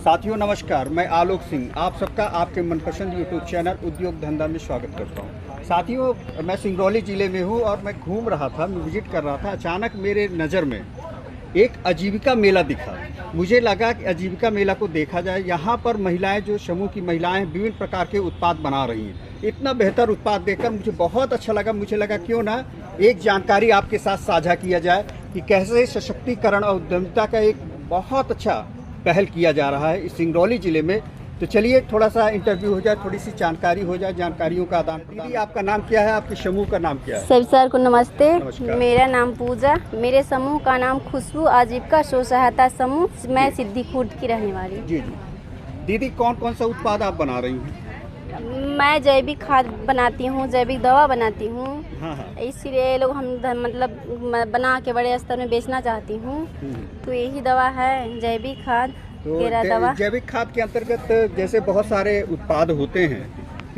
साथियों नमस्कार, मैं आलोक सिंह आप सबका आपके मनपसंद यूट्यूब चैनल उद्योग धंधा में स्वागत करता हूं। साथियों मैं सिंगरौली ज़िले में हूं और मैं घूम रहा था, मैं विजिट कर रहा था। अचानक मेरे नज़र में एक आजीविका मेला दिखा। मुझे लगा कि आजीविका मेला को देखा जाए। यहाँ पर महिलाएं, जो समूह की महिलाएं हैं, विभिन्न प्रकार के उत्पाद बना रही हैं। इतना बेहतर उत्पाद देखकर मुझे बहुत अच्छा लगा। मुझे लगा क्यों ना एक जानकारी आपके साथ साझा किया जाए कि कैसे सशक्तिकरण और उद्यमिता का एक बहुत अच्छा पहल किया जा रहा है इस सिंगरौली ज़िले में। तो चलिए थोड़ा सा इंटरव्यू हो जाए, थोड़ी सी जानकारी हो जाए, जानकारियों का आदान। दीदी आपका नाम क्या है, आपके समूह का नाम क्या है? सभी सर को नमस्ते। नमस्कार। मेरा नाम पूजा, मेरे समूह का नाम खुशबू आजीविका स्व सहायता समूह। मैं सिद्दीखुर्द की रहने वाली हूँ। जी जी। दीदी कौन कौन सा उत्पाद आप बना रही हैं? मैं जैविक खाद बनाती हूँ, जैविक दवा बनाती हूँ। हाँ हाँ। इसलिए लोग हम मतलब बना के बड़े स्तर में बेचना चाहती हूँ। तो यही दवा है जैविक खाद। तो दवा जैविक खाद के अंतर्गत जैसे बहुत सारे उत्पाद होते हैं,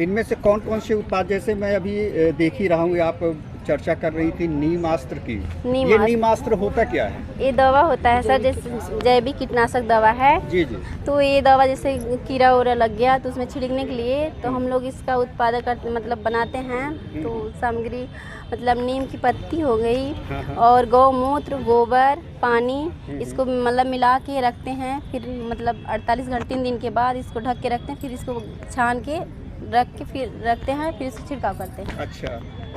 इनमें से कौन कौन से उत्पाद, जैसे मैं अभी देख ही रहा हूँ, आप चर्चा कर रही थी नीमास्त्र की। ये नीमास्त्र होता क्या है? ये दवा होता है सर, जैसे जैविक कीटनाशक दवा है। जी जी। तो ये दवा जैसे कीड़ा उड़ा लग गया तो उसमें छिड़कने के लिए तो हम लोग इसका उत्पादन कर मतलब बनाते हैं। तो सामग्री मतलब नीम की पत्ती हो गई और गौमूत्र, गोबर, पानी, इसको मतलब मिला के रखते हैं। फिर मतलब 48 घंटे 3 दिन के बाद इसको ढक के रखते हैं। फिर इसको छान के रख के फिर रखते हैं, फिर इसको छिड़काव करते हैं। अच्छा,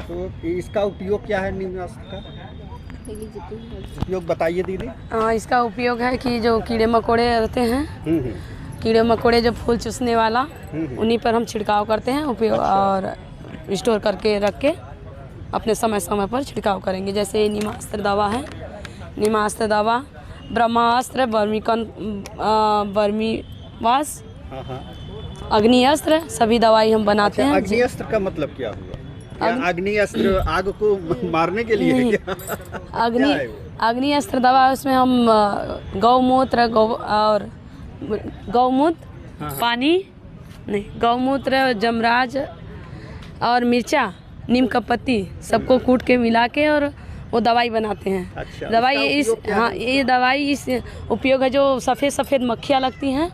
तो इसका उपयोग क्या है नीमास्त्र का? उपयोग बताइए दीदी। इसका उपयोग है कि जो कीड़े मकोड़े रहते हैं, कीड़े मकोड़े जो फूल चूसने वाला, उन्हीं पर हम छिड़काव करते हैं उपयोग। अच्छा। और स्टोर करके रख के अपने समय समय पर छिड़काव करेंगे। जैसे नीमास्त्र दवा है, नीमास्त्र दवा, ब्रह्मास्त्र, बर्मीवास, अग्नि अस्त्र, सभी दवाई हम बनाते हैं। अग्नि अस्त्र का मतलब क्या हुआ? अग्नि अस्त्र आग को मारने के लिए है क्या? अग्नि अस्त्र दवा, उसमें हम गौमूत्र और गौमूत्र, पानी नहीं, गौमूत्र, जमराज और मिर्चा, नीम का पत्ती सबको कूट के मिला के और वो दवाई बनाते हैं। अच्छा, दवाई ये दवाई इस उपयोग है जो सफ़ेद मक्खियाँ लगती हैं,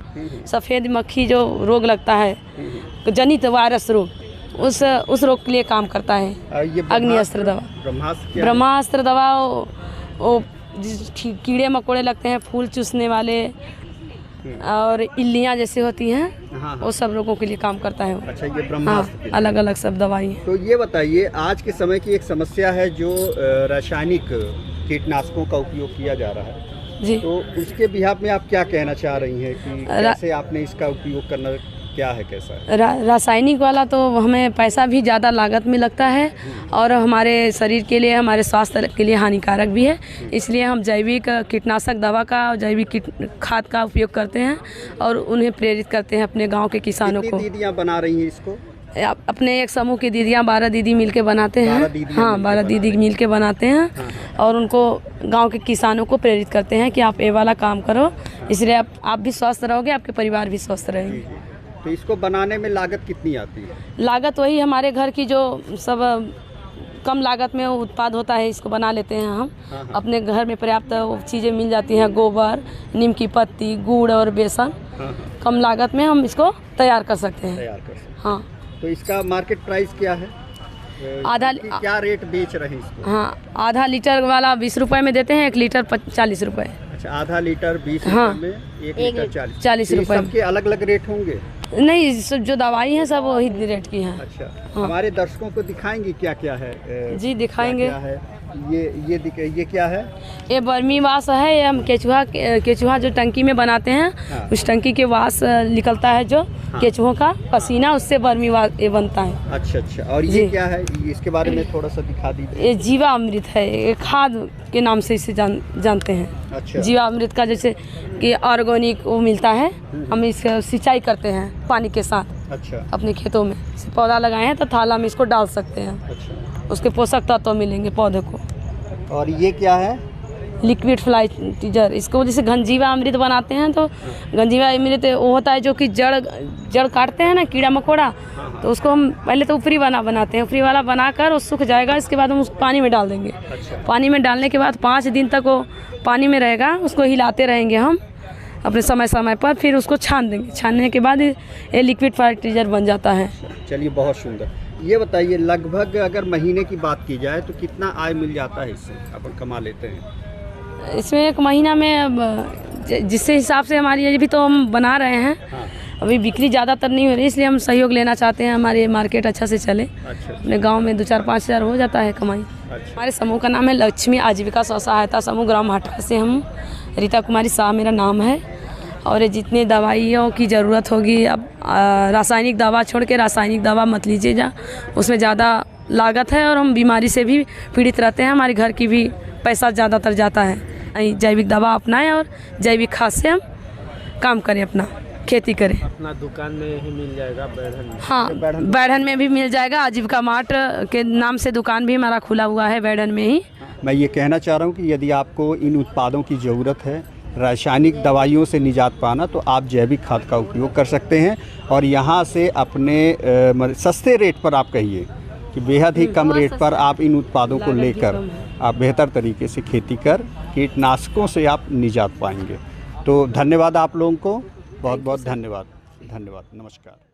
सफ़ेद मक्खी जो रोग लगता है, जनित वायरस रोग, उस रोग के लिए काम करता है अग्नि अस्त्र दवा। ब्रह्मास्त्र दवा वो कीड़े मकोड़े लगते हैं, फूल चूसने वाले और इल्लियाँ जैसे होती हैं, वो सब रोगों के लिए काम करता है। अच्छा, ये ब्रह्मास्त्र अलग अलग सब दवाई हैं। तो ये बताइए, आज के समय की एक समस्या है जो रासायनिक कीटनाशकों का उपयोग किया जा रहा है जी, तो उसके बिहाफ में आप क्या कहना चाह रही हैं कि कैसे आपने इसका उपयोग करना, क्या है, कैसा है? रासायनिक वाला तो हमें पैसा भी ज़्यादा लागत में लगता है और हमारे शरीर के लिए, हमारे स्वास्थ्य के लिए हानिकारक भी है। इसलिए हम जैविक कीटनाशक दवा का और जैविक खाद का उपयोग करते हैं और उन्हें प्रेरित करते हैं अपने गांव के किसानों को। दीदियाँ बना रही हैं इसको? अपने एक समूह की दीदियाँ 12 दीदी मिलके बनाते हैं। 12 दीदी मिलके बनाते हैं और उनको गांव के किसानों को प्रेरित करते हैं कि आप ये वाला काम करो, इसलिए आप भी स्वस्थ रहोगे, आपके परिवार भी स्वस्थ रहेंगे। तो इसको बनाने में लागत कितनी आती है? लागत वही हमारे घर की जो सब कम लागत में उत्पाद होता है, इसको बना लेते हैं हम। अपने घर में पर्याप्त चीज़ें मिल जाती हैं, गोबर, नीम की पत्ती, गुड़ और बेसन। कम लागत में हम इसको तैयार कर सकते हैं। हाँ। तो इसका मार्केट प्राइस क्या है? क्या रेट बेच रहे हैं इसको? हाँ, आधा लीटर वाला 20 रुपए में देते हैं, 1 लीटर 40 रुपए। अच्छा, आधा लीटर 20 रुपए में, 1 लीटर 40 रुपए। सबके अलग अलग रेट होंगे? नहीं, सब जो दवाई हैं सब वही रेट की हैं। अच्छा, हमारे दर्शकों को दिखाएंगे क्या क्या है? जी दिखाएंगे। क्या है ये क्या है? ये बर्मी वास है। ये हम केचुहा जो टंकी में बनाते हैं, उस टंकी के वास निकलता है, जो केचुहों का पसीना, उससे बर्मी वास ये बनता है। अच्छा, और ये क्या है, इसके बारे में थोड़ा सा दिखा दीजिए। ये जीवामृत है, ये खाद के नाम से इसे जानते हैं। अच्छा। जीवामृत का जैसे कि ऑर्गेनिक वो मिलता है, हम इसका सिंचाई करते हैं पानी के साथ। अच्छा। अपने खेतों में पौधा लगाए हैं तो थाला में इसको डाल सकते हैं। अच्छा। उसके पोषक तत्व मिलेंगे पौधे को। और ये क्या है? Liquid fertiliser. इसको जैसे घनजीवा अमृत बनाते हैं, तो घनजीवा अमृत वो होता है जो कि जड़ काटते हैं ना कीड़ा मकोड़ा, तो उसको हम पहले तो ऊपरी बनाते हैं, ऊपरी वाला बनाकर वो सूख जाएगा, इसके बाद हम उसको पानी में डाल देंगे। पानी में डालने के बाद 5 दिन तक वो पानी में रहेगा, उसको हिलाते रहेंगे हम अपने समय समय पर, फिर उसको छान देंगे। छानने के बाद ये लिक्विड फर्टिलाइजर बन जाता है। चलिए, बहुत सुंदर। ये बताइए, लगभग अगर महीने की बात की जाए तो कितना आय मिल जाता है इससे, अपन कमा लेते हैं? इसमें एक महीना में अब जिससे हिसाब से हमारी अभी तो हम बना रहे हैं। हाँ। अभी बिक्री ज़्यादातर नहीं हो रही, इसलिए हम सहयोग लेना चाहते हैं, हमारे मार्केट अच्छा से चले। अच्छा। अपने गांव में 2-4-5 हज़ार हो जाता है कमाई। अच्छा। हमारे समूह का नाम है लक्ष्मी आजीविका स्व सहायता समूह ग्राम हाटका से। हम रीता कुमारी शाह मेरा नाम है। और ये जितने दवाइयों की ज़रूरत होगी, अब रासायनिक दवा छोड़ के रासायनिक दवा मत लीजिए, उसमें ज़्यादा लागत है और हम बीमारी से भी पीड़ित रहते हैं। हमारे घर की भी पैसा ज़्यादातर जाता है। जैविक दवा अपनाएं और जैविक खाद से हम काम करें, अपना खेती करें। अपना दुकान में ही मिल जाएगा बैढ़न में? हाँ, बैढ़न में भी मिल जाएगा। आजीविका मार्ट के नाम से दुकान भी हमारा खुला हुआ है बैढ़न में ही। मैं ये कहना चाह रहा हूँ कि यदि आपको इन उत्पादों की ज़रूरत है, रासायनिक दवाइयों से निजात पाना, तो आप जैविक खाद का उपयोग कर सकते हैं। और यहाँ से अपने सस्ते रेट पर, आप कहिए कि बेहद ही कम रेट पर आप इन उत्पादों को लेकर आप बेहतर तरीके से खेती कर कीटनाशकों से आप निजात पाएंगे। तो धन्यवाद आप लोगों को, बहुत बहुत धन्यवाद। धन्यवाद, नमस्कार।